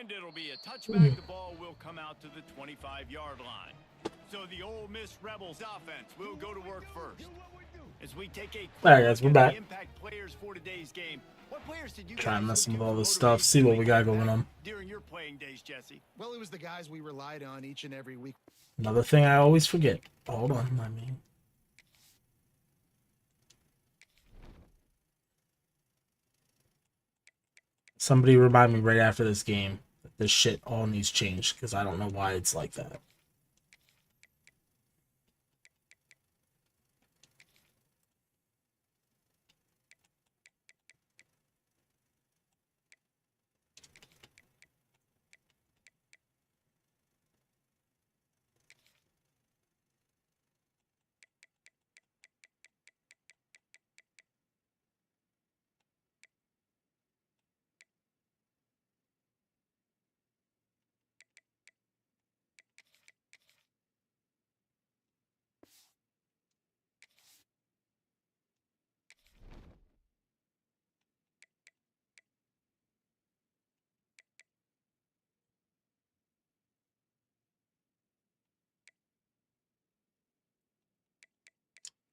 And it'll be a touchback. The ball will come out to the 25-yard line. So the Ole Miss Rebels offense will go to work first. As we take a all right, guys, we're back. Impact players for today's game. What players did you trying to mess with all this stuff, see what we got going on. During your playing days, Jesse? Well, it was the guys we relied on each and every week. Another thing I always forget. Hold on, somebody remind me right after this game that this shit all needs changed, because I don't know why it's like that.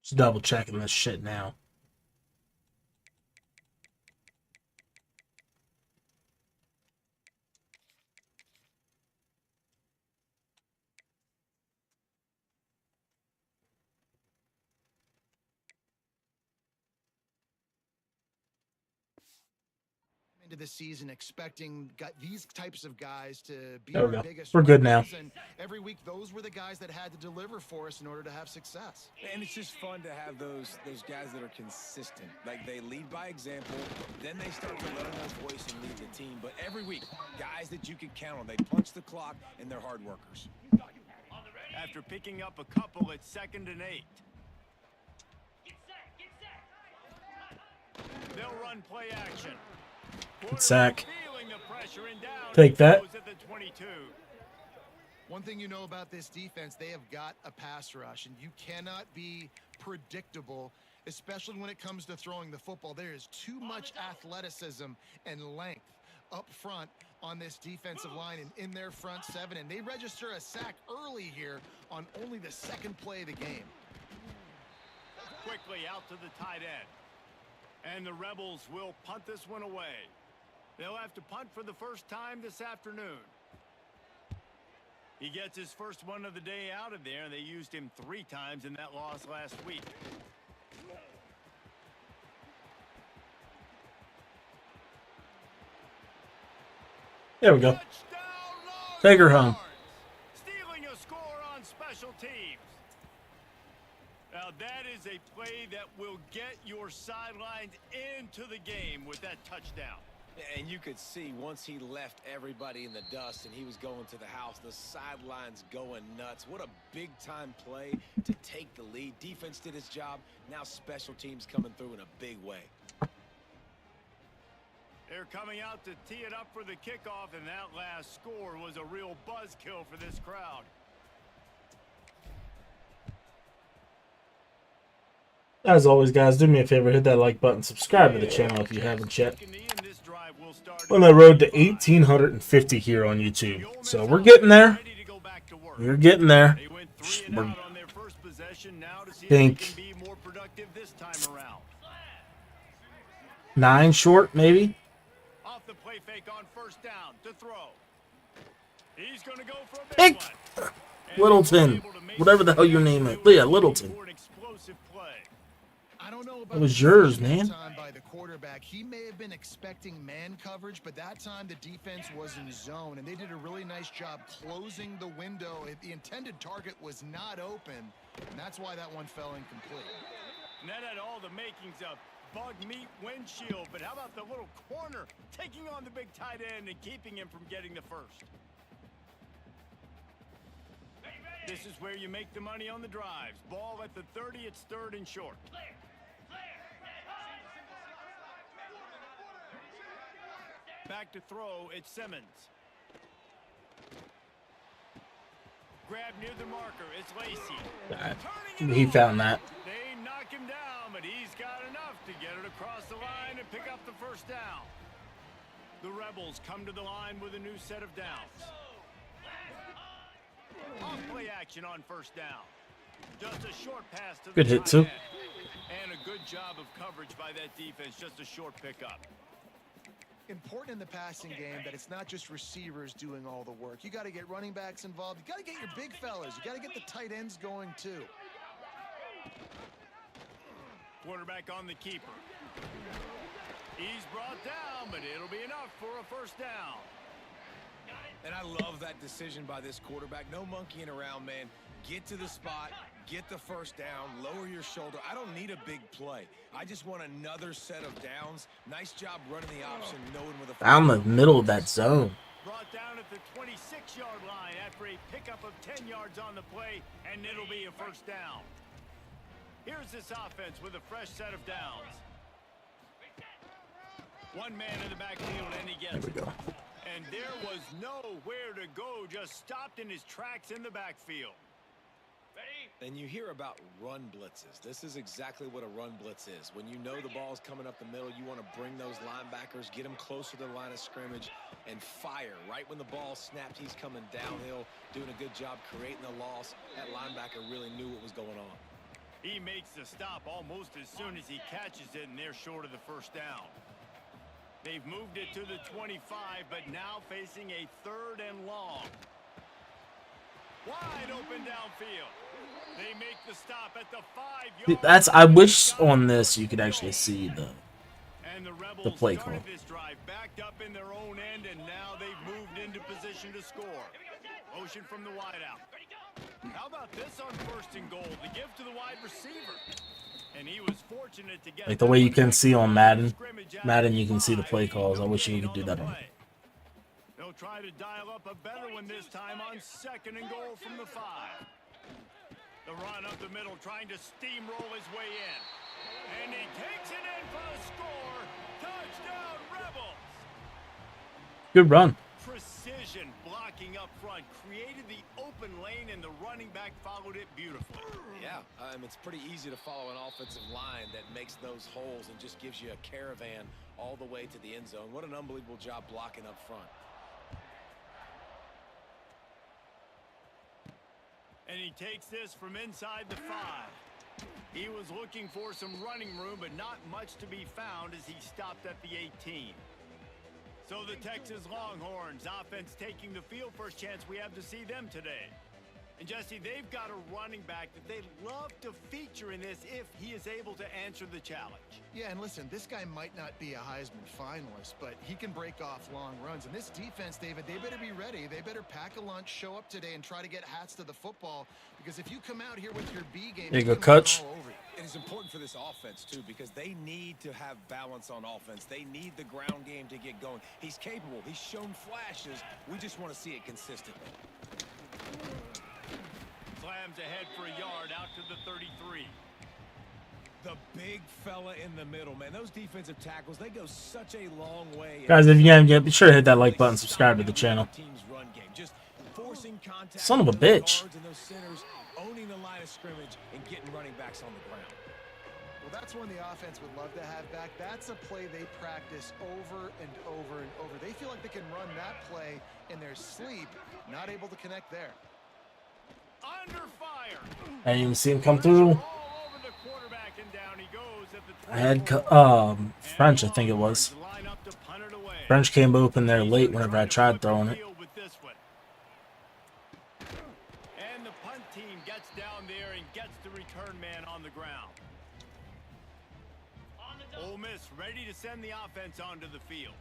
Just double checking this shit now. Into the season expecting these types of guys to be There we our go. biggest We're good now. And every week those were the guys that had to deliver for us in order to have success. And it's just fun to have those guys that are consistent. Like, they lead by example, then they start to learn their voice and lead the team. But every week, guys that you can count on. They punch the clock and they're hard workers. After picking up a couple, it's 2nd and 8. They'll run play action. Good sack. Take that. One thing you know about this defense, they have got a pass rush, and you cannot be predictable, especially when it comes to throwing the football. There is too much athleticism and length up front on this defensive line and in their front seven, and they register a sack early here on only the 2nd play of the game. Quickly out to the tight end. And the Rebels will punt this one away. They'll have to punt for the first time this afternoon. He gets his first one of the day out of there, and they used him 3 times in that loss last week. There we go. Take her home. Stealing a score on special teams. Now that is a play that will get your sidelines into the game with that touchdown. And you could see once he left everybody in the dust and he was going to the house, the sidelines going nuts. What a big-time play to take the lead. Defense did its job. Now special teams coming through in a big way. They're coming out to tee it up for the kickoff, and that last score was a real buzzkill for this crowd. As always, guys, do me a favor, hit that like button, subscribe to the channel if you haven't yet. On the road to 1,850 here on YouTube. So we're getting there. We're getting there. We're, think 9 short, maybe. Off the play fake on 1st down to throw. He's going to go for a big one. Littleton, whatever the hell your name is. Yeah, Littleton. That was yours, man. By the quarterback. He may have been expecting man coverage, but that time the defense was in zone, and they did a really nice job closing the window. The intended target was not open, and that's why that one fell incomplete. And that had all the makings of bug meat windshield, but how about the little corner taking on the big tight end and keeping him from getting the first? This is where you make the money on the drives. Ball at the 30, it's 3rd and short. Back to throw, it's Simmons. Grab near the marker, it's Lacey. He found that. They knock him down, but he's got enough to get it across the line and pick up the 1st down. The Rebels come to the line with a new set of downs. Off play action on first down. Just a short pass to the Good hit, tight too. end. And a good job of coverage by that defense. Just a short pickup. Important in the passing game that it's not just receivers doing all the work. You got to get running backs involved. You got to get your big fellas. You got to get the tight ends going too. Quarterback on the keeper. He's brought down, but it'll be enough for a first down. And I love that decision by this quarterback. No monkeying around, man. Get to the spot, get the first down, lower your shoulder. I don't need a big play. I just want another set of downs. Nice job running the option, knowing with a Down the middle of that zone. Brought down at the 26-yard line after a pickup of 10 yards on the play, and it'll be a first down. Here's this offense with a fresh set of downs. One man in the backfield, and he gets There we go. And there was nowhere to go, just stopped in his tracks in the backfield. And you hear about run blitzes. This is exactly what a run blitz is. When you know the ball's coming up the middle, you want to bring those linebackers, get them closer to the line of scrimmage, and fire. Right when the ball snapped, he's coming downhill, doing a good job creating the loss. That linebacker really knew what was going on. He makes the stop almost as soon as he catches it, and they're short of the first down. They've moved it to the 25, but now facing a 3rd and long. Wide open downfield. They make the stop at the 5-yard. That's. I wish on this you could actually see the play call. This drive backed up in their own end, and now they've moved into position to score. Motion from the wideout. How about this on 1st and goal? The give to the wide receiver. And he was fortunate to get Like the way you can see on Madden. Madden, you can see the play calls. I wish you could do that on. They'll try to dial up a better one this time on 2nd and goal from the 5. The run up the middle, trying to steamroll his way in. And he takes it in for a score. Touchdown, Rebels. Good run. Precision blocking up front created the open lane, and the running back followed it beautifully. Yeah, it's pretty easy to follow an offensive line that makes those holes and just gives you a caravan all the way to the end zone. What an unbelievable job blocking up front. And he takes this from inside the 5. He was looking for some running room, but not much to be found as he stopped at the 18. So the Texas Longhorns offense taking the field. First chance we have to see them today. And Jesse, they've got a running back that they'd love to feature in this if he is able to answer the challenge. Yeah, and listen, this guy might not be a Heisman finalist, but he can break off long runs. And this defense, David, they better be ready. They better pack a lunch, show up today, and try to get hats to the football. Because if you come out here with your B game, There you go, Coach. It is important for this offense, too, because they need to have balance on offense. They need the ground game to get going. He's capable. He's shown flashes. We just want to see it consistently. Slams ahead for a yard out to the 33. The big fella in the middle, man. Those defensive tackles, they go such a long way. Guys, if you haven't yet, be sure to hit that like button, subscribe to the channel. Son of a bitch. Owning the line of scrimmage and getting running backs on the ground. Well, that's one the offense would love to have back. That's a play they practice over and over and over. They feel like they can run that play in their sleep, not able to connect there. Under fire. And you can see him come through. All over the quarterback, and down he goes at the I had French, I think it was. line up to punt it away. French came open there late whenever I tried throwing it. With this one. And the punt team gets down there and gets the return man on the ground. Ole Miss ready to send the offense onto the field.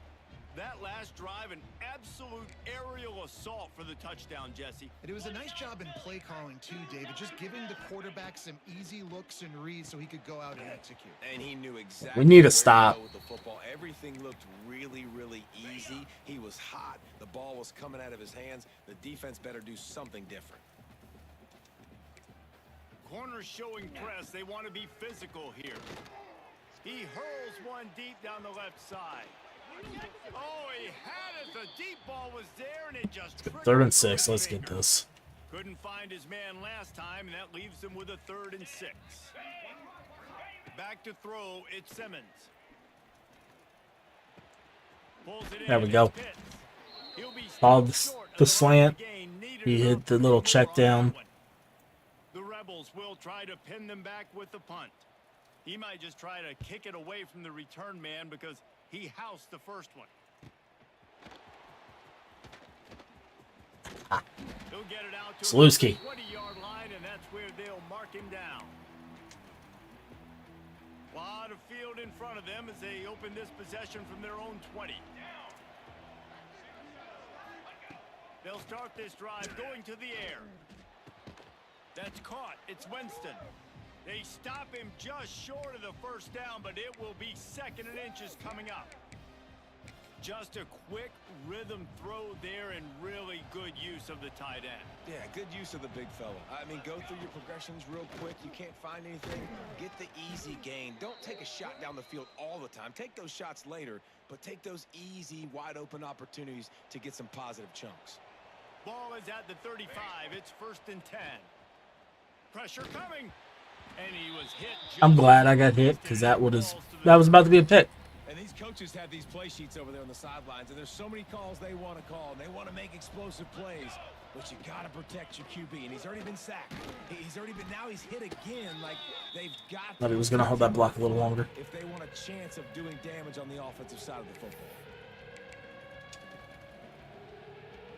That last drive, an absolute aerial assault for the touchdown, Jesse. And it was a nice job in play calling too, David, just giving the quarterback some easy looks and reads so he could go out and execute. And he knew exactly. We need where to stop. go with the football. Everything looked really, really easy. He was hot. The ball was coming out of his hands. The defense better do something different. Corners showing press. They want to be physical here. He hurls one deep down the left side. Oh, he had it. The deep ball was there, and it just... 3rd and 6. Let's get this. Couldn't find his man last time, and that leaves him with a 3rd and 6. Back to throw, it's Simmons. There we go. All the slant. He hit the little check down. The Rebels will try to pin them back with the punt. He might just try to kick it away from the return man because he housed the first one. He'll get it out to the 20-yard line, and that's where they'll mark him down. A lot of field in front of them as they open this possession from their own 20. They'll start this drive going to the air. That's caught. It's Winston. They stop him just short of the first down, but it will be 2nd and inches coming up. Just a quick rhythm throw there and really good use of the tight end. Yeah, good use of the big fella. I mean, go through your progressions real quick. You can't find anything. Get the easy gain. Don't take a shot down the field all the time. Take those shots later, but take those easy, wide-open opportunities to get some positive chunks. Ball is at the 35. It's 1st and 10. Pressure coming. And he was hit. I'm glad I got hit because that was about to be a pick. And these coaches have these play sheets over there on the sidelines, and there's so many calls they want to call, and they want to make explosive plays. But you got to protect your QB, and he's already been sacked. Now he's hit again. Like, they've got. Thought he was going to hold that block a little longer. If they want a chance of doing damage on the offensive side of the football.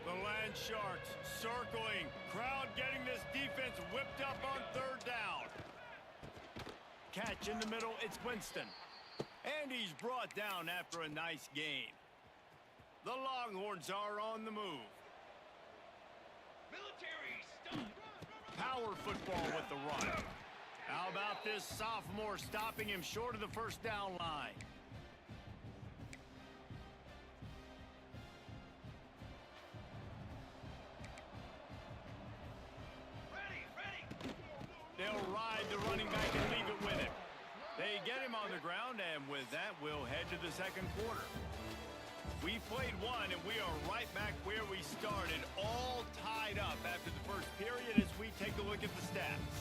The Land Sharks circling. Crowd getting this defense whipped up on 3rd down. Catch in the middle. It's Winston. And he's brought down after a nice gain. The Longhorns are on the move. Power football with the run. How about this sophomore stopping him short of the first down line? They'll ride the running back and leave it with him. They get him on the ground, and with that, we'll head to the 2nd quarter. We played one, and we are right back where we started, all tied up after the first period as we take a look at the stats.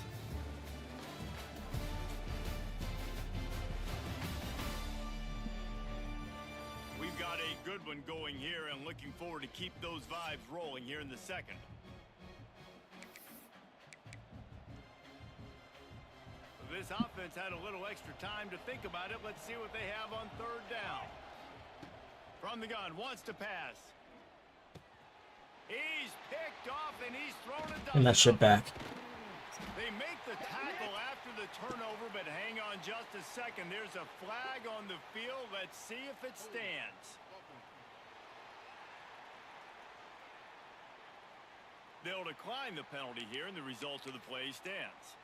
We've got a good one going here, and looking forward to keep those vibes rolling here in the 2nd. This offense had a little extra time to think about it. Let's see what they have on 3rd down. From the gun, wants to pass. He's picked off and he's thrown it down. And that shit back. They make the tackle after the turnover, but hang on just a second. There's a flag on the field. Let's see if it stands. They'll decline the penalty here, and the result of the play stands.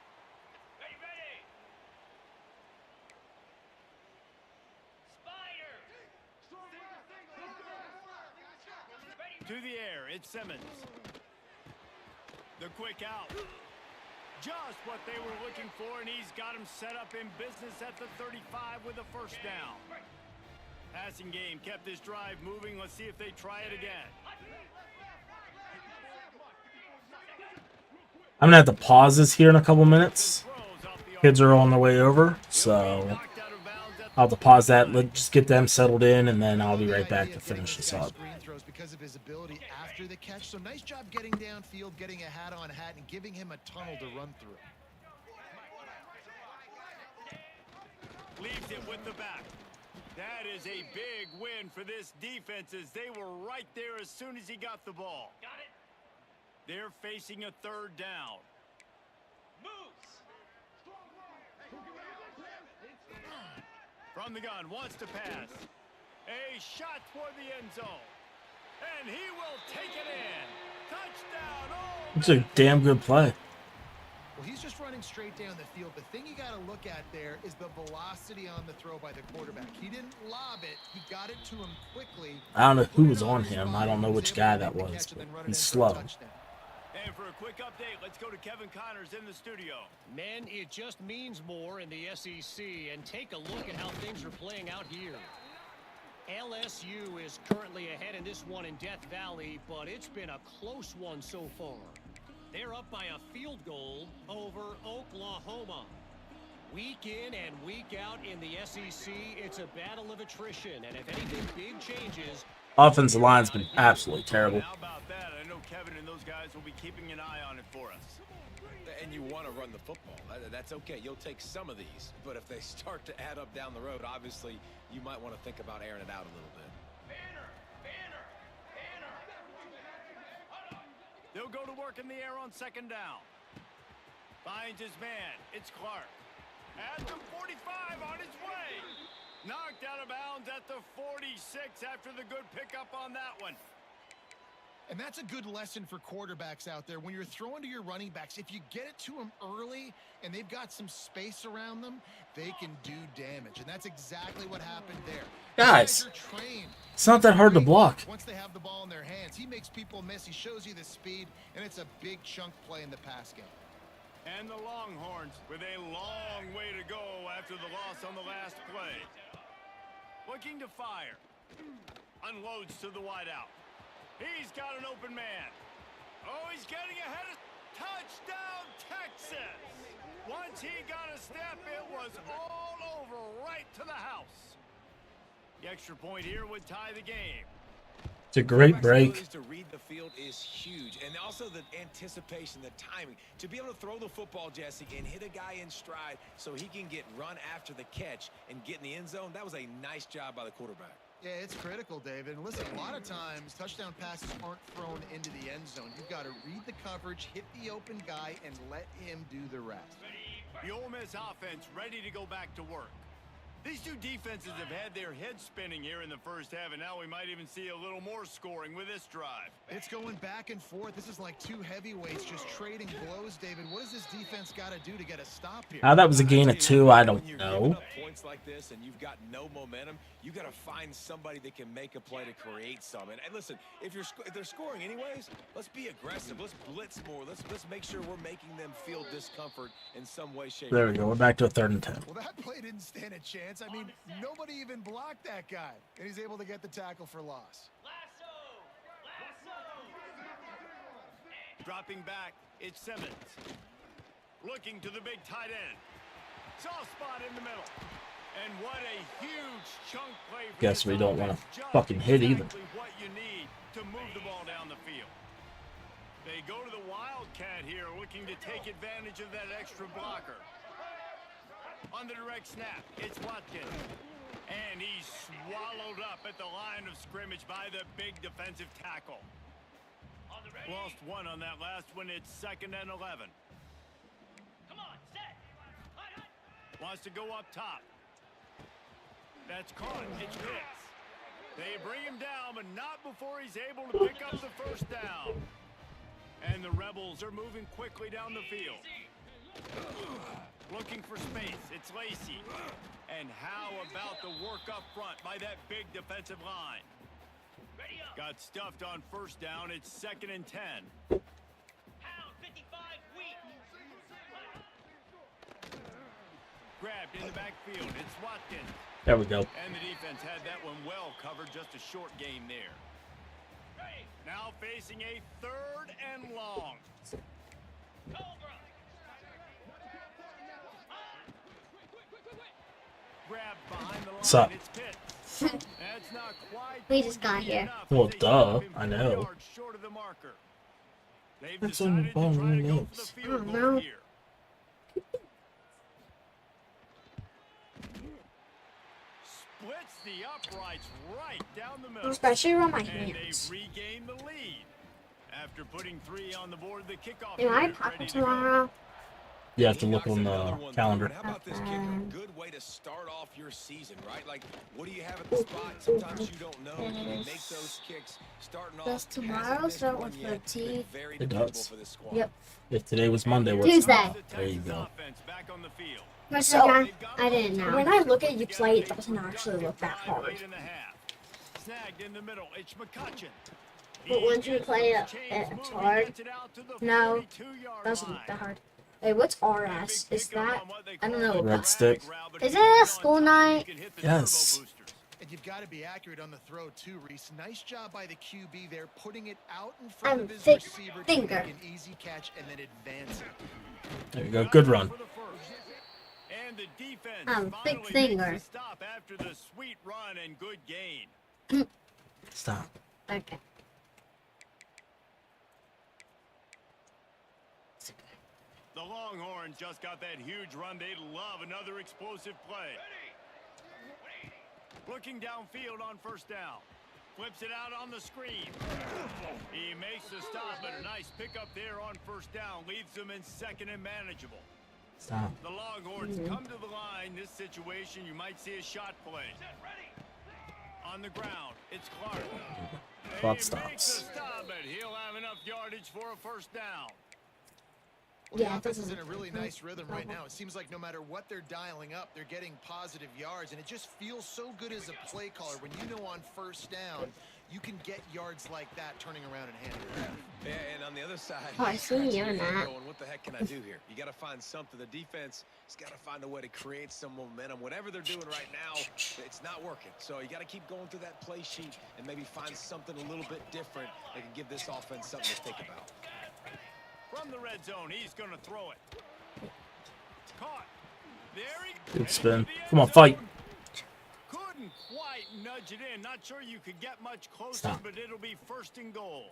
To the air, it's Simmons. The quick out. Just what they were looking for, and he's got him set up in business at the 35 with a first down. Passing game kept this drive moving. Let's see if they try it again. I'm going to have to pause this here in a couple minutes. Kids are on their way over, so I'll have to pause that. Let's just get them settled in, and then I'll be right back to finish this up. Because of his ability after the catch. So nice job getting downfield, getting a hat-on-hat, and giving him a tunnel to run through. Leaves it with the back. That is a big win for this defense as they were right there as soon as he got the ball. Got it. They're facing a 3rd down. Moves. From the gun, wants to pass. A shot toward the end zone. And he will take it in. Touchdown. Oh, it's a damn good play. Well, he's just running straight down the field. The thing you got to look at there is the velocity on the throw by the quarterback. He didn't lob it. He got it to him quickly. I don't know who was on him. I don't know which guy that was. But he's slow. And for a quick update, let's go to Kevin Connors in the studio. Men, it just means more in the SEC. And take a look at how things are playing out here. LSU is currently ahead in this one in Death Valley, but it's been a close one so far. They're up by a field goal over Oklahoma. Week in and week out in the SEC, it's a battle of attrition, and if anything big changes, Offensive line's been absolutely terrible. How about that? I know Kevin and those guys will be keeping an eye on it for us. And you want to run the football. That's okay. You'll take some of these. But if they start to add up down the road, obviously, you might want to think about airing it out a little bit. They'll go to work in the air on second down. Finds his man. It's Clark. At the 45 on his way. Knocked out of bounds at the 46 after the good pickup on that one. And that's a good lesson for quarterbacks out there. When you're throwing to your running backs, if you get it to them early and they've got some space around them, they can do damage. And that's exactly what happened there. Guys, it's not that hard to block. Once they have the ball in their hands, he makes people miss. He shows you the speed, and it's a big chunk play in the pass game. And the Longhorns with a long way to go after the loss on the last play. Looking to fire. Unloads to the wideout. He's got an open man. Oh, he's getting ahead of touchdown, Texas. Once he got a step, it was all over right to the house. The extra point here would tie the game. It's a great break. To read the field is huge, and also the anticipation, the timing. To be able to throw the football, Jesse, and hit a guy in stride so he can get run after the catch and get in the end zone, that was a nice job by the quarterback. Yeah, it's critical, David. And listen, a lot of times touchdown passes aren't thrown into the end zone. You've got to read the coverage, hit the open guy, and let him do the rest. The Ole Miss offense ready to go back to work. These two defenses have had their heads spinning here in the first half, and now we might even see a little more scoring with this drive. It's going back and forth. This is like two heavyweights just trading blows, David. What does this defense got to do to get a stop here? How that was a gain of 2, I don't know. Points like this, and you've got no momentum. You got to find somebody that can make a play to create some. And listen, if they're scoring anyways, let's be aggressive. Let's blitz more. Let's make sure we're making them feel discomfort in some way, shape. There we go. We're back to a 3rd and 10. Well, that play didn't stand a chance. I mean, nobody even blocked that guy, and he's able to get the tackle for loss. Dropping back, it's Simmons. Looking to the big tight end. Soft spot in the middle. And what a huge chunk play for Guess this we don't want offense. to Just fucking hit either. exactly what you need to move the ball down the field. They go to the Wildcat here, looking to take advantage of that extra blocker. On the direct snap, it's Watkins. And he's swallowed up at the line of scrimmage by the big defensive tackle. Lost one on that last one. It's 2nd and 11. Come on, set. Wants to go up top. That's caught. It's Pitts. They bring him down, but not before he's able to pick up the first down. And the Rebels are moving quickly down the field. Looking for space. It's Lacey. And how about the work up front by that big defensive line? Got stuffed on first down. It's 2nd and 10. Grabbed in the backfield. It's Watkins. There we go. And the defense had that one well covered. Just a short game there. Now facing a 3rd and long. Grabbed behind the line. What's up? It's Pitts. That's not quite We just got here. enough. Well, They duh, keep him I 3 know. yards short of the marker. They've That's on the decided ball to try to in go the for the names. field I don't goal know. here. Splits the uprights right down the middle. Especially around my And they hands. regain the lead. After putting 3 on the board, the kickoff Am I period popping ready to go. tomorrow? You have to look on the calendar. How about this kicker? Good way to start off your season, right? Like, what do you have at the spot? Sometimes you don't know. You make those kicks starting off. Does tomorrow hasn't missed start one with yet. 14? Been very It dependable does. for this squad. Yep. If today was Monday, what's Tuesday. There you go. Offense back on the field. Mr. Gunn, I didn't know. When I look at you play, it doesn't actually look that hard. Late in the half. Snagged in the middle. It's McCutcheon. But once you play it, it's hard. No, doesn't look that hard. Hey, what's RS? Is that? I don't know. Red stick. Is it a school night? Yes. And you've got to be accurate on the throw, too, Reese. Nice job by the QB there, putting it out in front of his receiver to finger. make an easy catch and then advancing. There you go. Good run. And the defense big finally finger. makes a stop after the sweet run and good gain. Stop. Okay. The Longhorns just got that huge run. They love another explosive play. Looking downfield on first down. Flips it out on the screen. He makes the stop, but a nice pickup there on first down. Leaves them in second and manageable. Stop. The Longhorns come to the line. This situation, you might see a shot play. On the ground, it's Clark. Clock He makes stops. a stop, but he'll have enough yardage for a first down. Well, Yeah, the it offense is doesn't- in a really nice rhythm right now. It seems like no matter what they're dialing up, they're getting positive yards, and it just feels so good as a play caller when you know on first down you can get yards like that turning around and handling it. Yeah, and on the other side, Oh, I see you scratching your in head that. going, what the heck can I do here? You got to find something. The defense has got to find a way to create some momentum. Whatever they're doing right now, it's not working. So you got to keep going through that play sheet and maybe find something a little bit different that can give this offense something to think about. From the red zone, he's going to throw it. Caught. There he Good and spin. into the end Come on, zone. fight. Couldn't quite nudge it in. Not sure you could get much closer, Stop. but it'll be first and goal.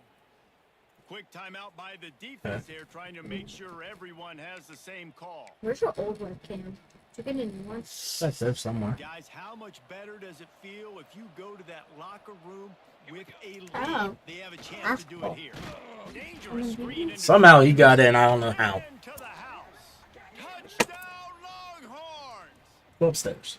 Quick timeout by the defense there, trying to make sure everyone has the same call. Where's your old webcam? Did you get a new one? That's there somewhere. Guys, how much better does it feel if you go to that locker room with a lead? Oh. They have a chance to do it here. Dangerous screen into Somehow he got in. I don't know how. into the house. Touchdown, Longhorns! Go upstairs.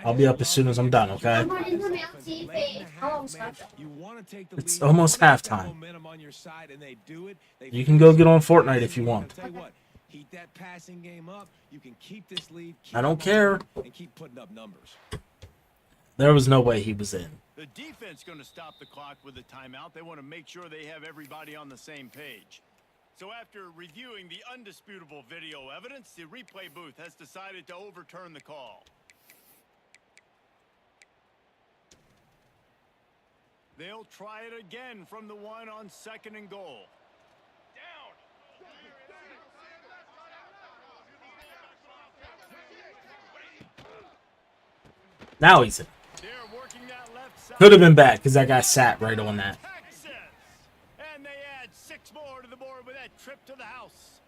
I'll be up as soon as I'm done, okay? I'm on the mail TV. I almost got that. You want to take the It's lead, almost you wanna get halftime. that momentum on your side, and they do it. They You can go get on Fortnite if you want. I'll tell you what, heat that passing game up. You can keep this lead. Keep I don't the care. momentum, and keep putting up numbers. There was no way he was in. The defense going to stop the clock with a timeout. They want to make sure they have everybody on the same page. So after reviewing the undisputable video evidence, the replay booth has decided to overturn the call. They'll try it again from the one on second and goal. Now he's in. They're working that left side. Could have been bad because that guy sat right on that. Texas. And they add 6 more to the board with that trip to the house.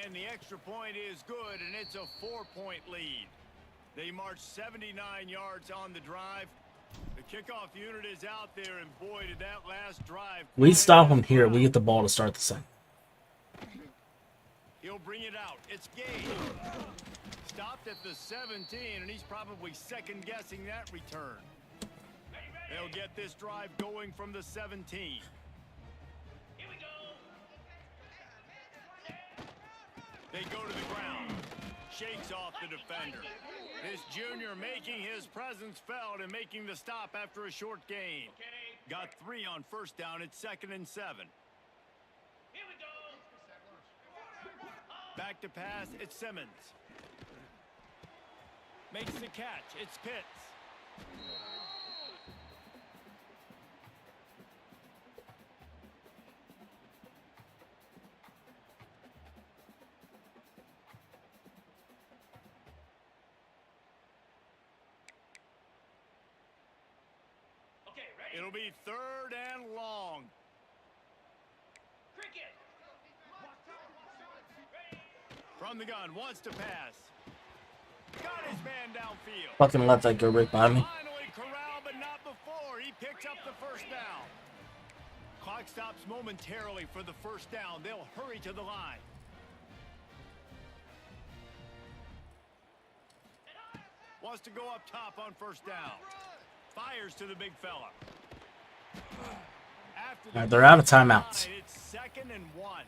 And the extra point is good, and it's a 4-point lead. They march 79 yards on the drive. The kickoff unit is out there, and boy, did that last drive. We stop him here. We get the ball to start the second. He'll bring it out. It's Gage. Stopped at the 17, and he's probably second-guessing that return. They'll get this drive going from the 17. They go to the ground. Shakes off the defender. This junior making his presence felt and making the stop after a short gain. Got 3 on first down. It's 2nd and 7. Back to pass. It's Simmons. Makes the catch. It's Pitts. It'll be 3rd and long. From the gun, wants to pass. Got his man downfield. Fucking let that go right by me. Finally corralled, but not before. He picks up the first down. Clock stops momentarily for the first down. They'll hurry to the line. Wants to go up top on first down. Fires to the big fella. After They're out of timeouts. It's 2nd and 1.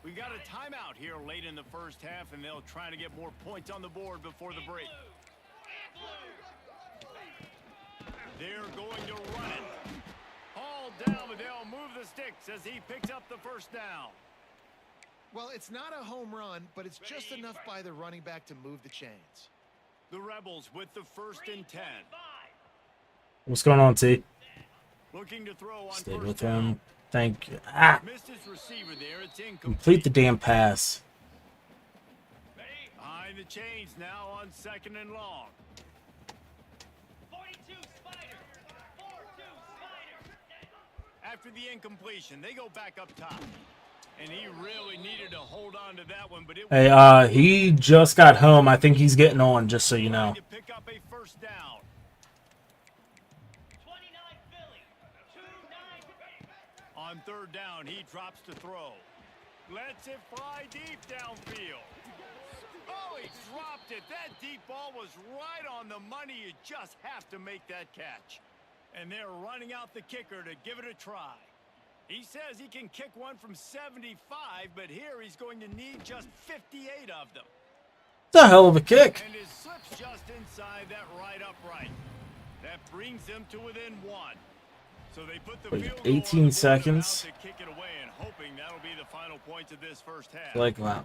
We've got a timeout here late in the first half, and they'll try to get more points on the board before the break. They're going to run it. Hauled down, but they'll move the sticks as he picks up the first down. Well, it's not a home run, but it's just enough by the running back to move the chains. The Rebels with the 1st and 10. What's going on, T? Looking to throw on Stay first with down. him. Thank you. Ah, Missed his receiver there. It's incomplete. complete the damn pass. Behind the chains now on 2nd and long. 42 Spider. 4-2 Spider. After the incompletion, they go back up top. And he really needed to hold on to that one, but it Hey, he just got home. I think he's getting on, just so you know. to pick up a first down. 29 Philly. 2-9. On 3rd down, he drops to throw. Lets it fly deep downfield. Oh, he dropped it. That deep ball was right on the money. You just have to make that catch. And they're running out the kicker to give it a try. He says he can kick one from 75, but here he's going to need just 58 of them. It's a hell of a kick. And his slip's just inside that right upright. That brings them to within 1. So they put the Wait, field goal 18 on the board, seconds. about to kick it away and hoping that'll be the final points of this first half. Like that.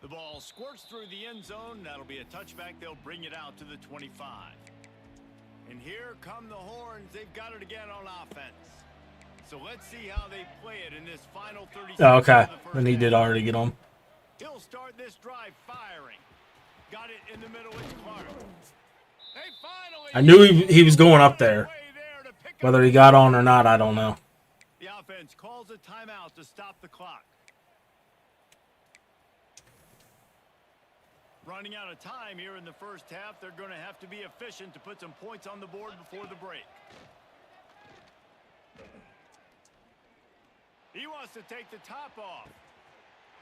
The ball squirts through the end zone. That'll be a touchback. They'll bring it out to the 25. And here come the Horns. They've got it again on offense. So let's see how they play it in this final 30 seconds. Oh, okay. of the first Then he did half. already get on. He'll start this drive firing. Got it in the middle. It's Clark. They finally I knew he was going up there. Whether he got on or not, I don't know. The offense calls a timeout to stop the clock. Running out of time here in the first half. They're going to have to be efficient to put some points on the board before the break. He wants to take the top off.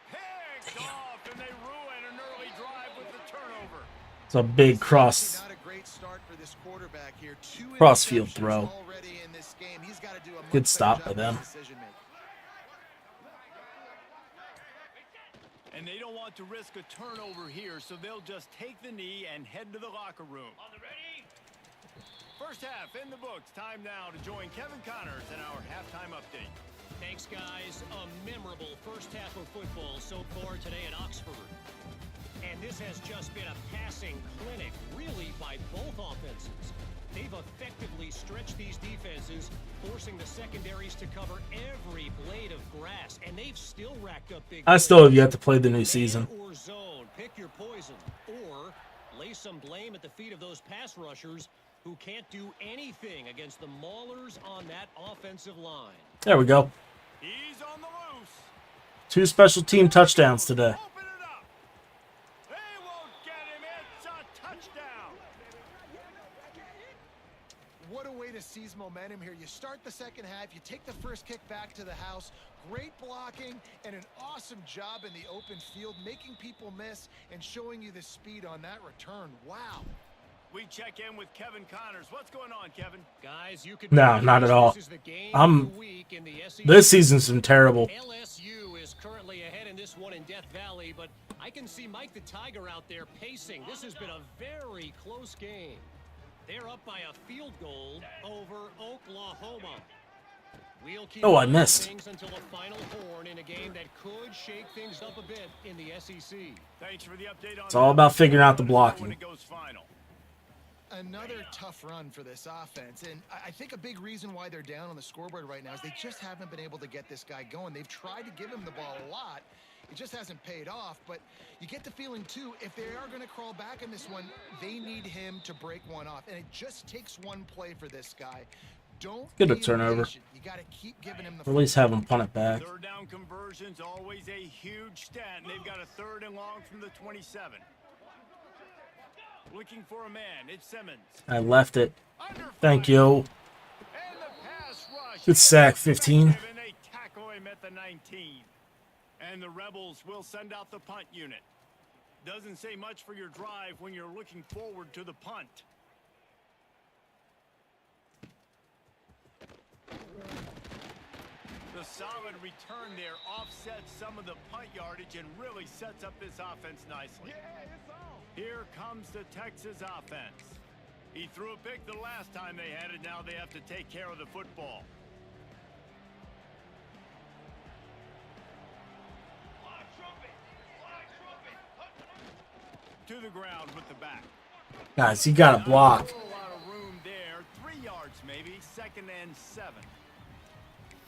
Picked off, and they ruin an early drive with the turnover. It's a big cross. Not a great start for this quarterback here. 2 Crossfield interceptions throw. already in this game. He's got to do a much Good better stop job by with them. decision-making. And they don't want to risk a turnover here, so they'll just take the knee and head to the locker room. On the ready. First half in the books. Time now to join Kevin Connors in our halftime update. Thanks, guys. A memorable first half of football so far today at Oxford. And this has just been a passing clinic, really, by both offenses. They've effectively stretched these defenses, forcing the secondaries to cover every blade of grass, and they've still racked up big I plays. still have yet to play the new season. Man or zone, pick your poison, or lay some blame at the feet of those pass rushers who can't do anything against the maulers on that offensive line. There we go. He's on the loose. 2 special team touchdowns today. Open it up. They won't get him. It's a touchdown. What a way to seize momentum here. You start the second half, you take the first kick back to the house, great blocking, and an awesome job in the open field, making people miss and showing you the speed on that return. Wow. We check in with Kevin Connors. What's going on, Kevin? Guys, you could No, not at all. This is the game I'm- of the week in the SEC. This season's been terrible. LSU is currently ahead in this one in Death Valley, but I can see Mike the Tiger out there pacing. This has been a very close game. They're up by a field goal over Oklahoma. We'll keep Oh, I watching missed. things until the final horn in a game that could shake things up a bit in the SEC. Thanks for the update on It's all about figuring out the blocking. When it goes final. Another tough run for this offense, and I think a big reason why they're down on the scoreboard right now is they just haven't been able to get this guy going. They've tried to give him the ball a lot. It just hasn't paid off, but you get the feeling, too, if they are going to crawl back in this one, they need him to break one off, and it just takes one play for this guy. Don't Get a be turnover. impatient. You got to keep giving him the Or at least have him punt it back. Third down conversion's always a huge stat, and they've got a 3rd and long from the 27. Looking for a man. It's Simmons. I left it. Under Thank fire. you. And the pass rush. Good sack, 15. And they tackle him at the 19. And the Rebels will send out the punt unit. Doesn't say much for your drive when you're looking forward to the punt. The solid return there offsets some of the punt yardage and really sets up this offense nicely. Here comes the Texas offense. He threw a pick the last time they had it. Now they have to take care of the football. To the ground with the back. Guys, he got a block. A lot of room there. 3 yards maybe. 2nd and 7.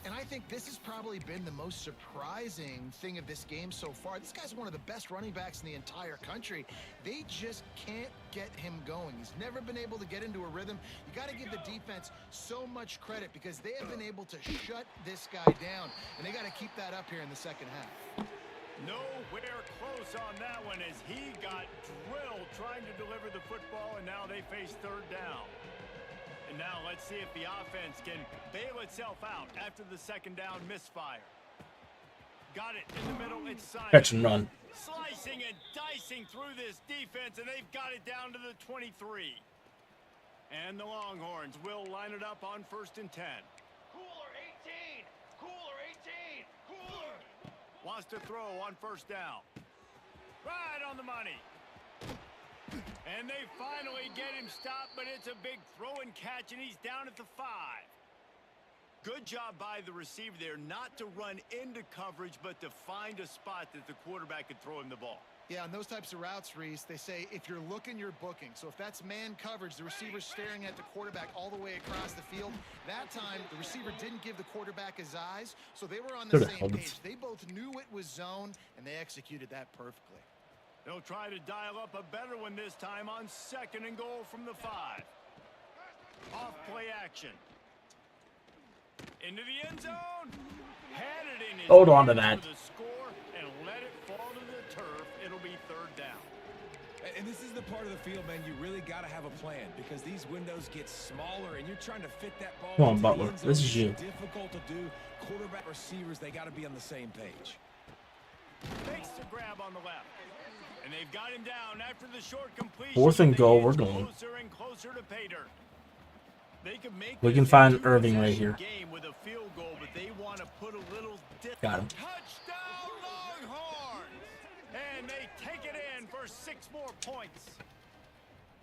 And I think this has probably been the most surprising thing of this game so far. This guy's one of the best running backs in the entire country. They just can't get him going. He's never been able to get into a rhythm. You got to give the defense so much credit because they have been able to shut this guy down. And they got to keep that up here in the second half. Nowhere close on that one as he got drilled trying to deliver the football, and now they face third down. And now let's see if the offense can bail itself out after the second down misfire. Got it in the middle. It's Simon. Catch and run. Slicing and dicing through this defense, and they've got it down to the 23. And the Longhorns will line it up on 1st and 10. Cooler 18! Cooler 18! Cooler! Wants to throw on 1st down. Right on the money. And they finally get him stopped, but it's a big throw and catch, and he's down at the 5. Good job by the receiver there not to run into coverage, but to find a spot that the quarterback could throw him the ball. Yeah, on those types of routes, Reese, they say if you're looking, you're booking. So if that's man coverage, the receiver's staring at the quarterback all the way across the field. That time, the receiver didn't give the quarterback his eyes, so they were on the same page. They both knew it was zone, and they executed that perfectly. They'll try to dial up a better one this time on 2nd and goal from the 5. Off play action. Into the end zone. Had it in his Hold on to that. for the score and let it fall to the turf. It'll be 3rd down. And this is the part of the field, man, you really got to have a plan because these windows get smaller and you're trying to fit that ball. Come on, into the Butler. end zone. This is you. It's difficult to do. Quarterback receivers, they got to be on the same page. Makes the grab on the left. And they've got him down after the short completion. 4th and goal, we're going. Closer and closer to pay dirt. They could make We can this a find two-possession Irving right here. Game with a field goal, but they want to put a little Got him. Touchdown Longhorns! And they take it in for 6 more points.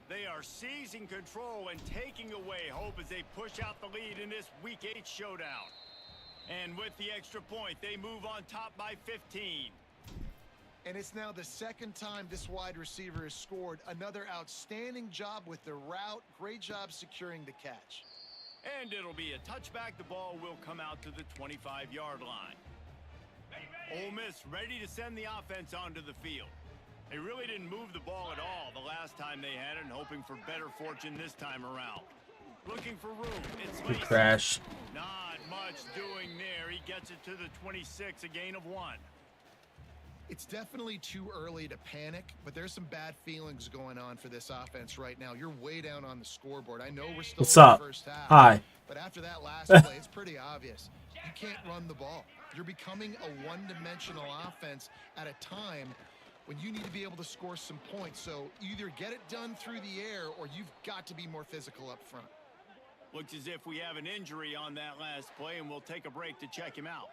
They are seizing control and taking away hope as they push out the lead in this Week 8 showdown. And with the extra point, they move on top by 15. And it's now the 2nd time this wide receiver has scored. Another outstanding job with the route. Great job securing the catch. And it'll be a touchback. The ball will come out to the 25-yard line. Ole Miss ready to send the offense onto the field. They really didn't move the ball at all the last time they had it, and hoping for better fortune this time around. Looking for room. It's Good Lacy. crash. Not much doing there. He gets it to the 26, a gain of 1. It's definitely too early to panic, but there's some bad feelings going on for this offense right now. You're way down on the scoreboard. I know we're still What's in up? the first half. Hi. But after that last play, it's pretty obvious. You can't run the ball. You're becoming a one-dimensional offense at a time when you need to be able to score some points. So either get it done through the air or you've got to be more physical up front. Looks as if we have an injury on that last play, and we'll take a break to check him out.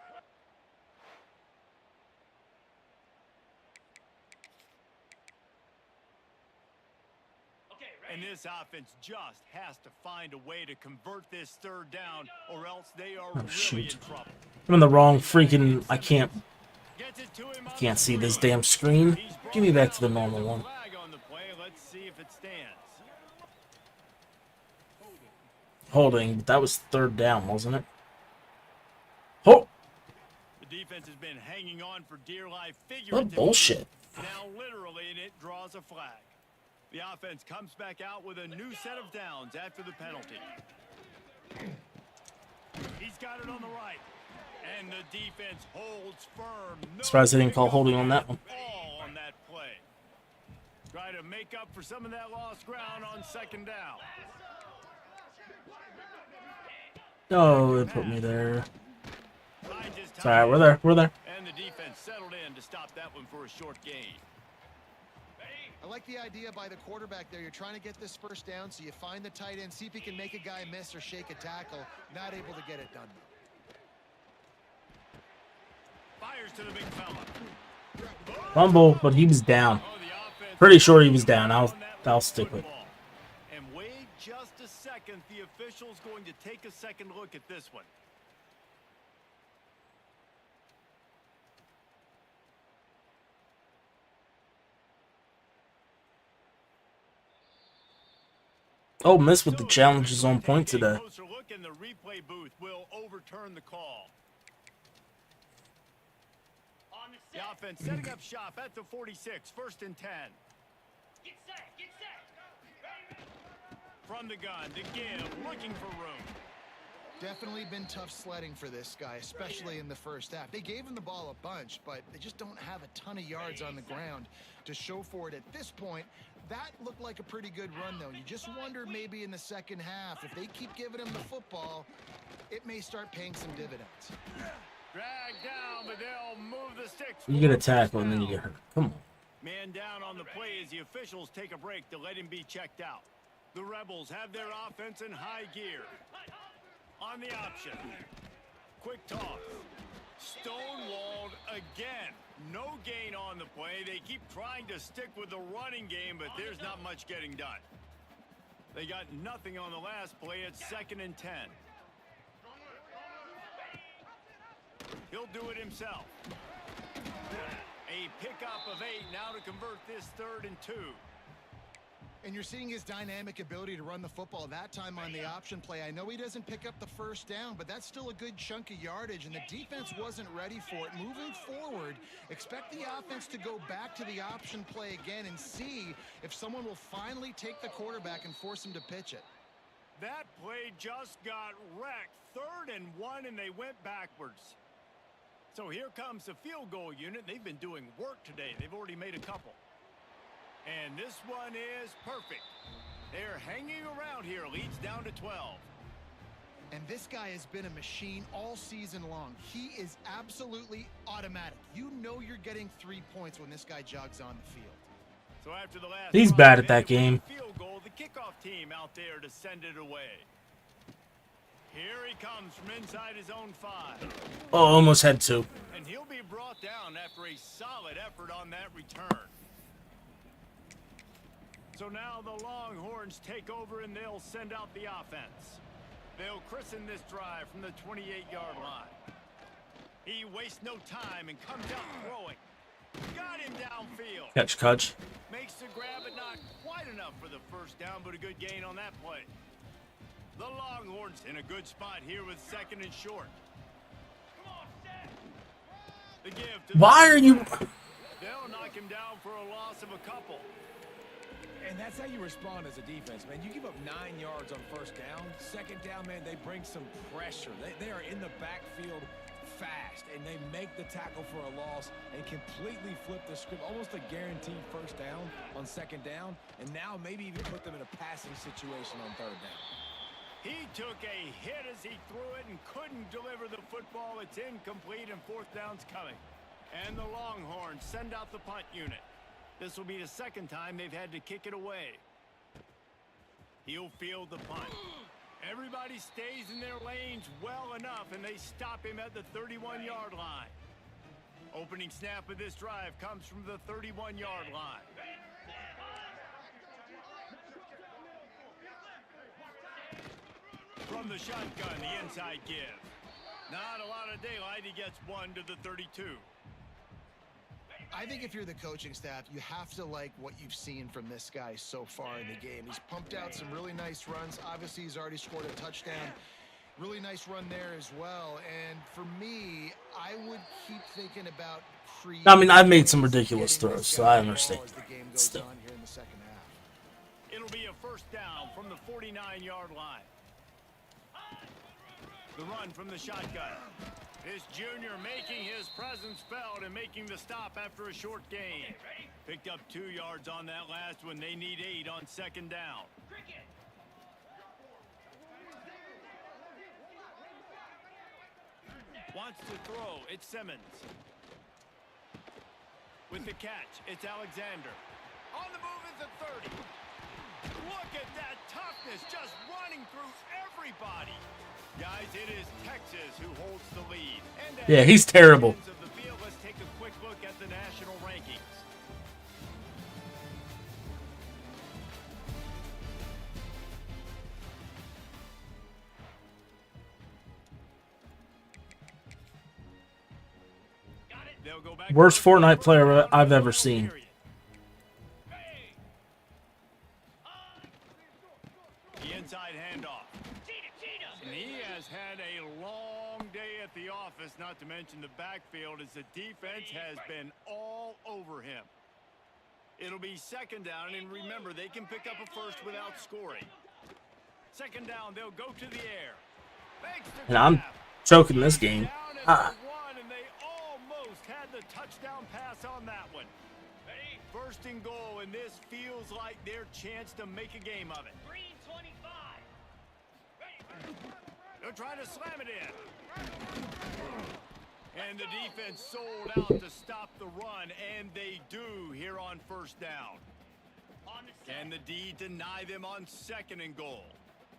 And this offense just has to find a way to convert this 3rd down, or else they are really shoot. in trouble. I'm in the wrong freaking. I can't Gets it to him on can't the see this 3. damn screen. He's Give me back brought to the down. normal There's a one. flag on the play. Let's see if it stands. Holding, but that was 3rd down, wasn't it? Oh, The defense has been hanging on for dear life. what Figuratively, bullshit. now literally, and it draws a flag. The offense comes back out with a new set of downs after the penalty. He's got it on the right. And the defense holds firm. No Surprised they didn't call wiggle holding on that one. all on that play. Try to make up for some of that lost ground on 2nd down. Oh, they put me there. Finds his It's all right, time. we're there. We're there. And the defense settled in to stop that one for a short gain. I like the idea by the quarterback there. You're trying to get this 1st down, so you find the tight end, see if he can make a guy miss or shake a tackle. Not able to get it done. Fires to the big fella. Fumble, but he was down. Oh, the offense Pretty sure he was down. on that I'll stick with it. football. And wait just a second. The official's going to take a second look at this one. Oh, Miss with the challenges on point today. Closer look in the replay booth will overturn the call. The offense setting up shop at the 46, 1st and 10. Get set. From the gun, to give, looking for room. Definitely been tough sledding for this guy, especially in the first half. They gave him the ball a bunch, but they just don't have a ton of yards on the ground to show for it at this point. That looked like a pretty good run, though. You just wonder maybe in the second half, if they keep giving him the football, it may start paying some dividends. Drag down, but they'll move the sticks. You get a tackle and then you get hurt. Come on. Man down on the play as the officials take a break to let him be checked out. The Rebels have their offense in high gear. On the option. Quick toss. Stonewalled again. No gain on the play. They keep trying to stick with the running game, but there's not much getting done. They got nothing on the last play. It's 2nd and 10. He'll do it himself. A pickup of 8 now to convert this 3rd and 2. And you're seeing his dynamic ability to run the football that time on the option play. I know he doesn't pick up the first down, but that's still a good chunk of yardage, and the defense wasn't ready for it. Moving forward, expect the offense to go back to the option play again and see if someone will finally take the quarterback and force him to pitch it. That play just got wrecked. 3rd and 1, and they went backwards. So here comes the field goal unit. They've been doing work today. They've already made a couple. And this one is perfect. They're hanging around here. Leads down to 12. And this guy has been a machine all season long. He is absolutely automatic. You know you're getting 3 points when this guy jogs on the field. So after the last He's bad at that game. Field goal, the kickoff team out there to send it away. Here he comes from inside his own 5. Oh, almost had 2. And he'll be brought down after a solid effort on that return. So now the Longhorns take over and they'll send out the offense. They'll christen this drive from the 28-yard line. He wastes no time and comes out throwing. Got him downfield. Catch. Makes the grab, but not quite enough for the first down, but a good gain on that play. The Longhorns in a good spot here with 2nd and short. The give to Why are you... They'll knock him down for a loss of a couple. And that's how you respond as a defense, man. You give up 9 yards on first down. 2nd down, man, they bring some pressure. They are in the backfield fast, and they make the tackle for a loss and completely flip the script. Almost a guaranteed first down on 2nd down, and now maybe even put them in a passing situation on 3rd down. He took a hit as he threw it and couldn't deliver the football. It's incomplete, and 4th down's coming. And the Longhorns send out the punt unit. This will be the 2nd time they've had to kick it away. He'll field the punt. Everybody stays in their lanes well enough, and they stop him at the 31-yard line. Opening snap of this drive comes from the 31-yard line. From the shotgun, the inside give. Not a lot of daylight. He gets 1 to the 32. I think if you're the coaching staff, you have to like what you've seen from this guy so far in the game. He's pumped out some really nice runs. Obviously, he's already scored a touchdown. Really nice run there as well. And for me, I would keep thinking about I mean, I've made some ridiculous throws, so I understand. Still. It'll be a first down from the 49-yard line. The run from the shotgun. This junior making his presence felt and making the stop after a short gain. Picked up 2 yards on that last one. They need 8 on 2nd down. Wants to throw. It's Simmons. With the catch, it's Alexander. On the move is the 30. Look at that toughness, just running through everybody. Guys, it is Texas who holds the lead. And yeah, he's terrible. Of the field, let's take a quick look at the national rankings. They'll go back. Worst Fortnite player I've ever seen. has had a long day at the office, not to mention the backfield, as the defense has been all over him. It'll be second down, and remember, they can pick up a first without scoring. Second down, they'll go to the air. And I'm choking this game. And they almost had the touchdown pass on that one. First and goal, and this feels like their chance to make a game of it. 3:25. They're trying to slam it in. And the defense sold out to stop the run, and they do here on first down. Can the D deny them on second and goal?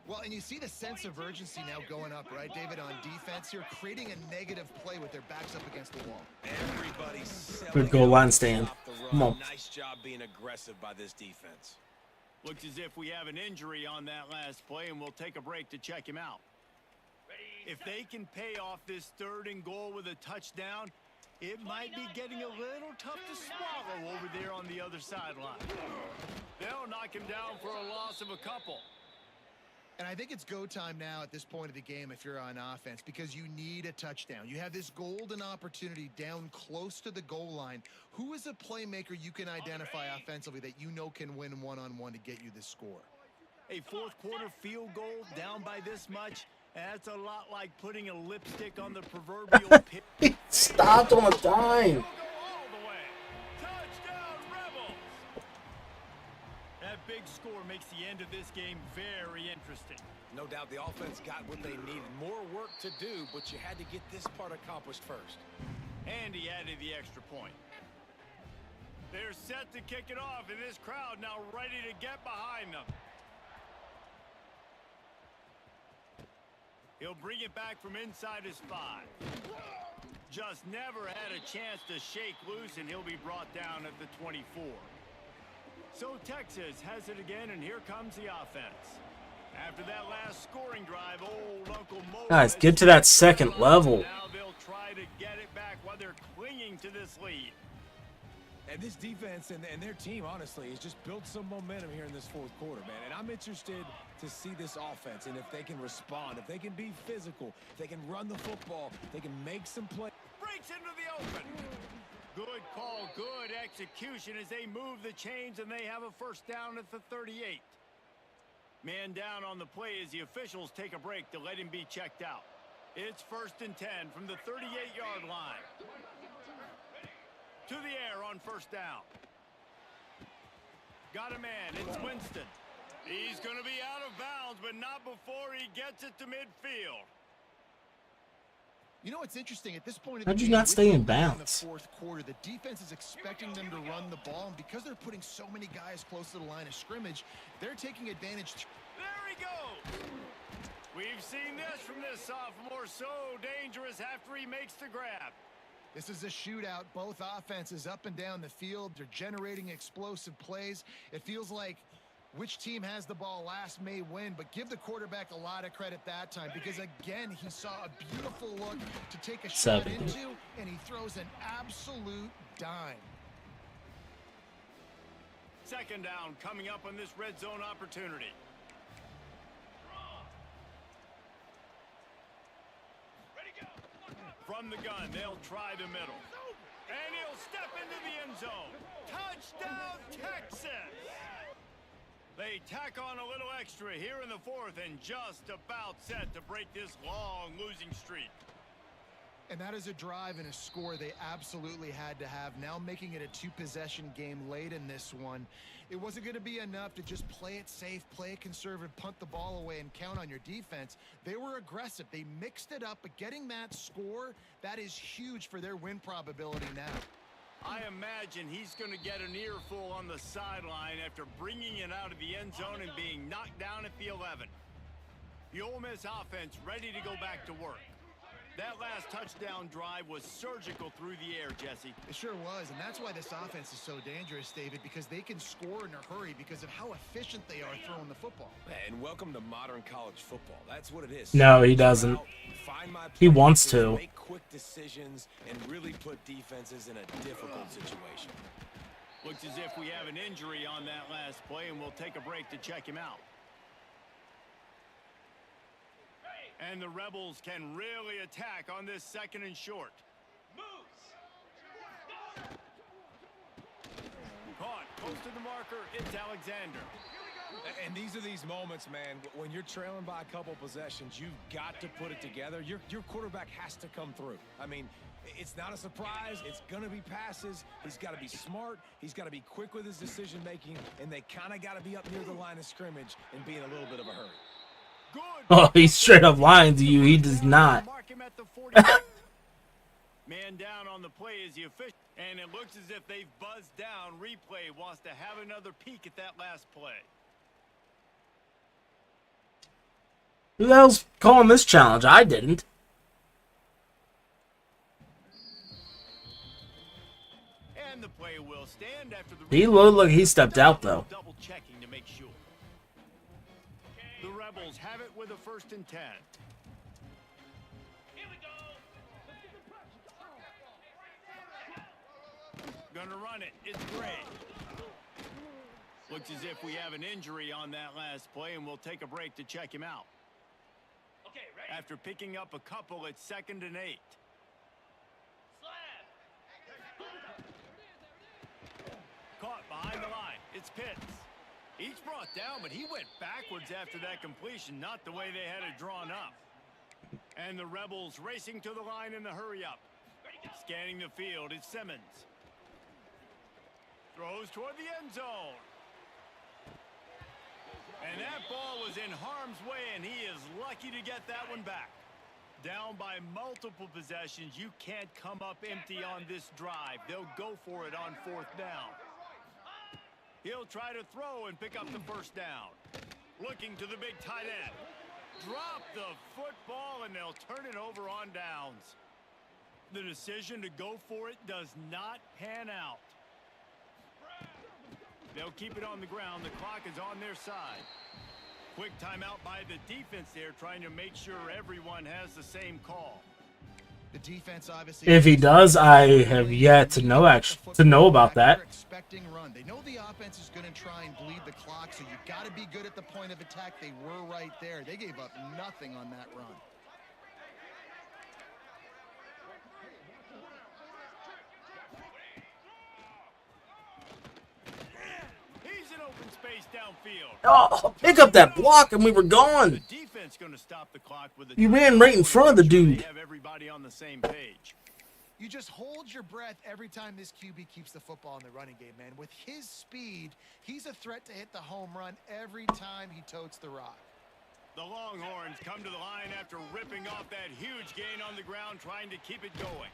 Well, and you see the sense of urgency now going up, right, David, on defense here, creating a negative play with their backs up against the wall. Everybody's Good goal line stand. Come on. Nice job being aggressive by this defense. Looks as if we have an injury on that last play, and we'll take a break to check him out. If they can pay off this third and goal with a touchdown, it might be getting a little tough to swallow over there on the other sideline. They'll knock him down for a loss of a couple. And I think it's go time now at this point of the game if you're on offense, because you need a touchdown. You have this golden opportunity down close to the goal line. Who is a playmaker you can identify offensively that you know can win one-on-one to get you this score? A fourth quarter field goal down by this much, that's a lot like putting a lipstick on the proverbial pit. He stopped on a dime. That big score makes the end of this game very interesting. No doubt the offense got what they needed. More work to do, but you had to get this part accomplished first. And he added the extra point. They're set to kick it off, and this crowd now ready to get behind them. He'll bring it back from inside his 5. Just never had a chance to shake loose, and he'll be brought down at the 24. So Texas has it again, and here comes the offense. After that last scoring drive, old Uncle Mo. Guys, get to that second level. Now they'll try to get it back while they're clinging to this lead. And this defense and their team, honestly, has just built some momentum here in this fourth quarter, man. And I'm interested to see this offense and if they can respond, if they can be physical, if they can run the football, if they can make some plays. Breaks into the open. Good call, good execution as they move the chains, and they have a first down at the 38. Man down on the play as the officials take a break to let him be checked out. It's 1st and 10 from the 38-yard line. To the air on first down. Got a man, it's Winston. He's going to be out of bounds, but not before he gets it to midfield. You know what's interesting at this point? How'd you not stay in bounds? In the fourth quarter, the defense is expecting them to run the ball, and because they're putting so many guys close to the line of scrimmage, they're taking advantage. There he goes. We've seen this from this sophomore, so dangerous after he makes the grab. This is a shootout. Both offenses up and down the field. They're generating explosive plays. It feels like which team has the ball last may win, but give the quarterback a lot of credit that time because, again, he saw a beautiful look to take a shot into, and he throws an absolute dime. Second down coming up on this red zone opportunity. From the gun, they'll try the middle. And he'll step into the end zone. Touchdown, Texas! They tack on a little extra here in the fourth and just about set to break this long losing streak. And that is a drive and a score they absolutely had to have. Now making it a two-possession game late in this one. It wasn't going to be enough to just play it safe, play it conservative, punt the ball away, and count on your defense. They were aggressive. They mixed it up, but getting that score, that is huge for their win probability now. I imagine he's going to get an earful on the sideline after bringing it out of the end zone and being knocked down at the 11. The Ole Miss offense ready to go back to work. That last touchdown drive was surgical through the air, Jesse. It sure was, and that's why this offense is so dangerous, David, because they can score in a hurry because of how efficient they are throwing the football. And welcome to modern college football. That's what it is. No, he doesn't. He wants to. Make quick decisions and really put defenses in a difficult situation. Looks as if we have an injury on that last play, and we'll take a break to check him out. And the Rebels can really attack on this 2nd and short. Caught, close to the marker, it's Alexander. And these are these moments, man, when you're trailing by a couple possessions, you've got to put it together. Your quarterback has to come through. I mean, it's not a surprise. It's going to be passes. He's got to be smart. He's got to be quick with his decision-making, and they kind of got to be up near the line of scrimmage and be in a little bit of a hurry. Good. Oh, he's straight up lying to you. He does not. Mark him at the 48. Man down on the play is the official, and it looks as if they've buzzed down. Replay wants to have another peek at that last play. Who the hell's calling this challenge? I didn't. And the play will stand after the He looked like he stepped out, though. double checking to make sure. The Rebels have it with a 1st and 10. Gonna run it. It's Gray. Looks as if we have an injury on that last play, and we'll take a break to check him out. After picking up a couple, it's 2nd and 8. Caught behind the line. It's Pitts. He's brought down, but he went backwards after that completion, not the way they had it drawn up. And the Rebels racing to the line in the hurry-up. Scanning the field, it's Simmons. Throws toward the end zone. And that ball was in harm's way, and he is lucky to get that one back. Down by multiple possessions, you can't come up empty on this drive. They'll go for it on 4th down. He'll try to throw and pick up the 1st down. Looking to the big tight end. Drop the football, and they'll turn it over on downs. The decision to go for it does not pan out. They'll keep it on the ground. The clock is on their side. Quick timeout by the defense there, trying to make sure everyone has the same call. The defense obviously. If he does, I have yet to know about that. Expecting run. They know the offense is going to try and bleed the clock, so you've got to be good at the point of attack. They were right there. They gave up nothing on that run. He's in open space downfield. Oh, pick up that block and we were gone. The defense going to stop the clock with a You ran right in front of the dude. They have everybody on the same page. You just hold your breath every time this QB keeps the football in the running game, man. With his speed, he's a threat to hit the home run every time he totes the rock. The Longhorns come to the line after ripping off that huge gain on the ground, trying to keep it going.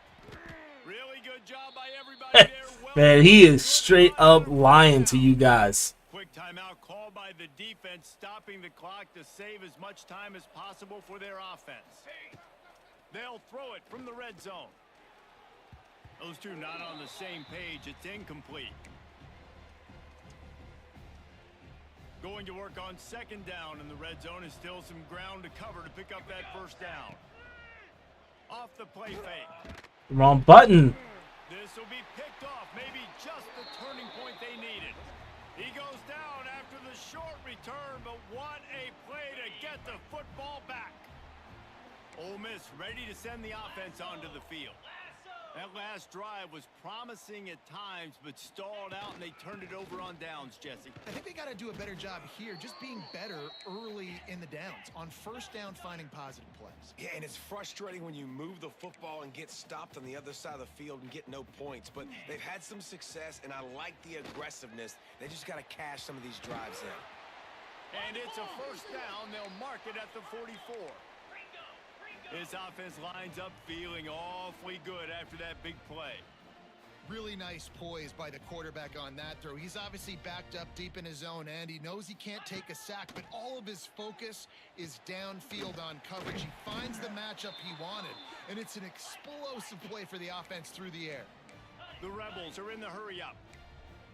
Really good job by everybody there. Well, Man, he is straight up lying to you guys. quick timeout called by the defense, stopping the clock to save as much time as possible for their offense. They'll throw it from the red zone. Those two not on the same page. It's incomplete. Going to work on 2nd down, and the red zone is still some ground to cover to pick up that 1st down. Off the play fake. Wrong button. This will be picked off. Maybe just the turning point they needed. He goes down after the short return, but what a play to get the football back. Ole Miss ready to send the offense onto the field. That last drive was promising at times, but stalled out, and they turned it over on downs, Jesse. I think they got to do a better job here, just being better early in the downs. On 1st down, finding positive plays. Yeah, and it's frustrating when you move the football and get stopped on the other side of the field and get no points. But they've had some success, and I like the aggressiveness. They just got to cash some of these drives in. And it's a 1st down. They'll mark it at the 44. This offense lines up feeling awfully good after that big play. Really nice poise by the quarterback on that throw. He's obviously backed up deep in his own end. He knows he can't take a sack, but all of his focus is downfield on coverage. He finds the matchup he wanted, and it's an explosive play for the offense through the air. The Rebels are in the hurry-up.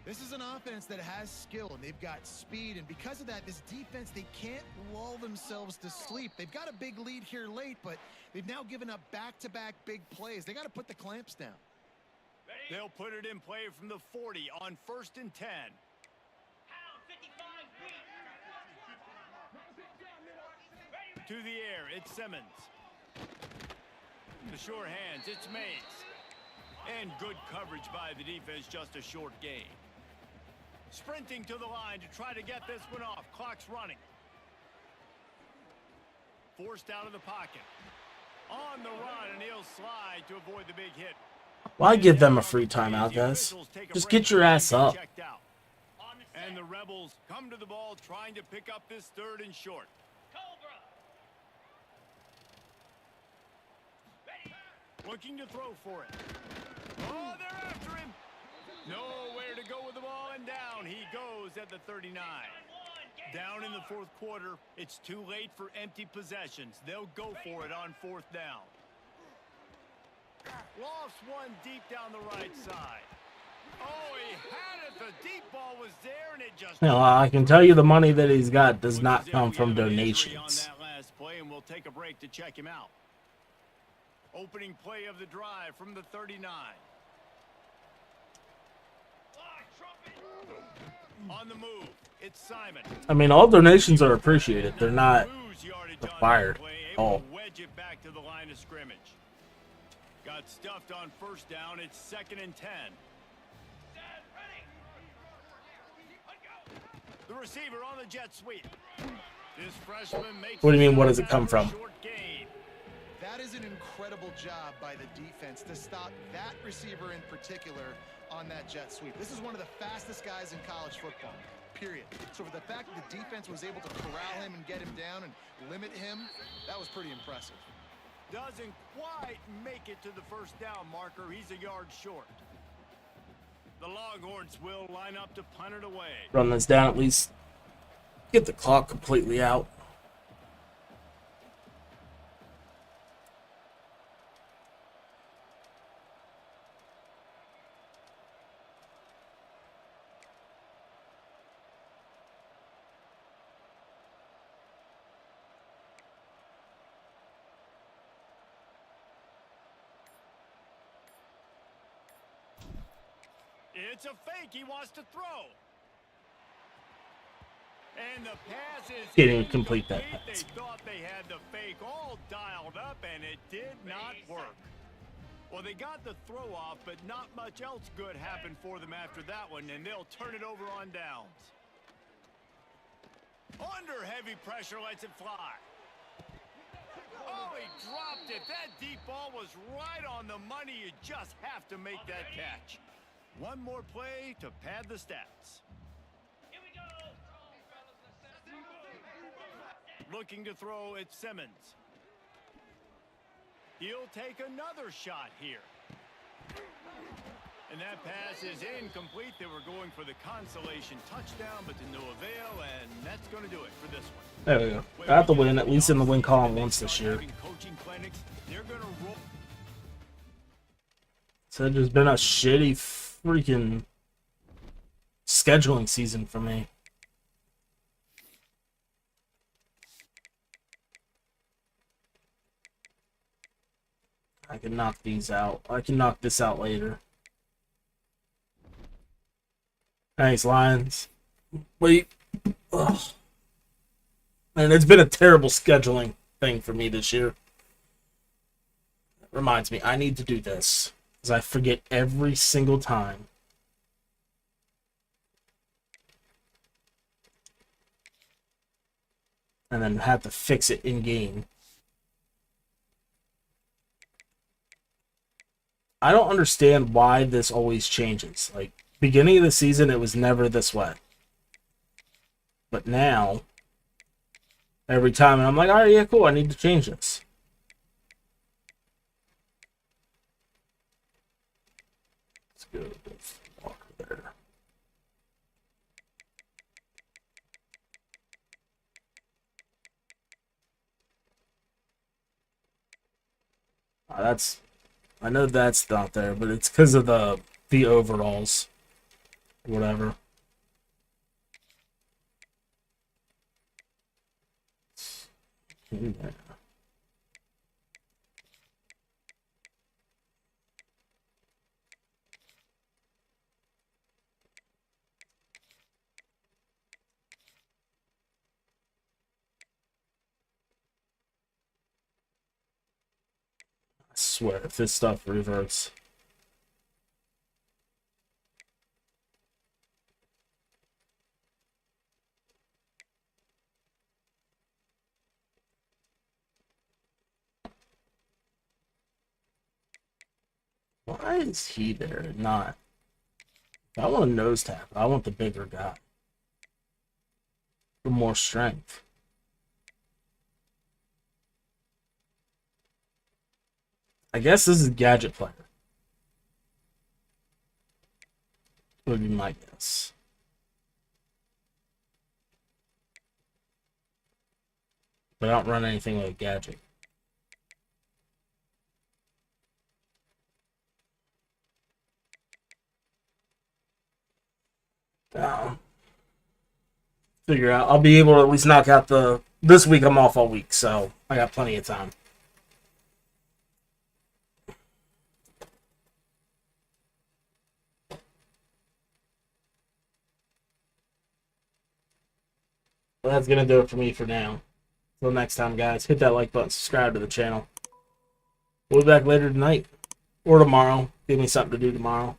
This is an offense that has skill, and they've got speed, and because of that, this defense, they can't lull themselves to sleep. They've got a big lead here late, but they've now given up back-to-back big plays. They got to put the clamps down. They'll put it in play from the 40 on 1st and 10. To the air, it's Simmons. The sure hands, it's Mays. And good coverage by the defense, just a short gain. Sprinting to the line to try to get this one off. Clock's running. Forced out of the pocket. On the run, and he'll slide to avoid the big hit. Why give them a free timeout, guys? Just get your ass up. And the Rebels come to the ball trying to pick up this third and short. Looking to throw for it. Oh, they're after him. Nowhere to go with the ball, and down he goes at the 39. Down in the fourth quarter, it's too late for empty possessions. They'll go for it on fourth down. Lofts one deep down the right side. Oh, he had it. The deep ball was there, and it just... Now, I can tell you the money that he's got does not come from donations. On that last play, and we'll take a break to check him out. Opening play of the drive from the 39. On the move, it's Simon. I mean, all donations are appreciated. They're not required. Oh. Wedge it back to the line of scrimmage. Got stuffed on first down. It's 2nd and 10. The receiver on the jet sweep. This freshman makes... What do you mean, what does it come from? That is an incredible job by the defense to stop that receiver in particular on that jet sweep. This is one of the fastest guys in college football, period. So for the fact that the defense was able to corral him and get him down and limit him, that was pretty impressive. Doesn't quite make it to the first down marker. He's a yard short. The Longhorns will line up to punt it away. Run this down at least. Get the clock completely out. It's a fake. He wants to throw. And the pass is... Didn't complete that pass. They thought they had the fake all dialed up, and it did not work. Well, they got the throw off, but not much else good happened for them after that one, and they'll turn it over on downs. Under heavy pressure, lets it fly. Oh, he dropped it. That deep ball was right on the money. You just have to make that catch. One more play to pad the stats. Here we go. Looking to throw at Simmons. He'll take another shot here. And that pass is incomplete. They were going for the consolation touchdown, but to no avail, and that's going to do it for this one. There we go. Got the win, at least in the win column once this year. So it's just been a shitty freaking scheduling season for me. I can knock these out. I can knock this out later. Thanks, Lions. Wait. Ugh. And it's been a terrible scheduling thing for me this year. It reminds me, I need to do this. Because I forget every single time. And then have to fix it in-game. I don't understand why this always changes. Like, beginning of the season, it was never this way. But now, every time, and I'm like, alright, yeah, cool, I need to change this. Let's go walk there. I know that's not there, but it's because of the overalls. Whatever. Yeah. swear, if this stuff reverts. Why is he there? Not. I want a nose tap. I want the bigger guy. For more strength. I guess this is a gadget player. Would be my guess. But I don't run anything like a gadget. Figure out. I'll be able to at least knock out the... This week I'm off all week, so I got plenty of time. Well, that's going to do it for me for now. Until next time, guys, hit that like button, subscribe to the channel. We'll be back later tonight or tomorrow. Give me something to do tomorrow.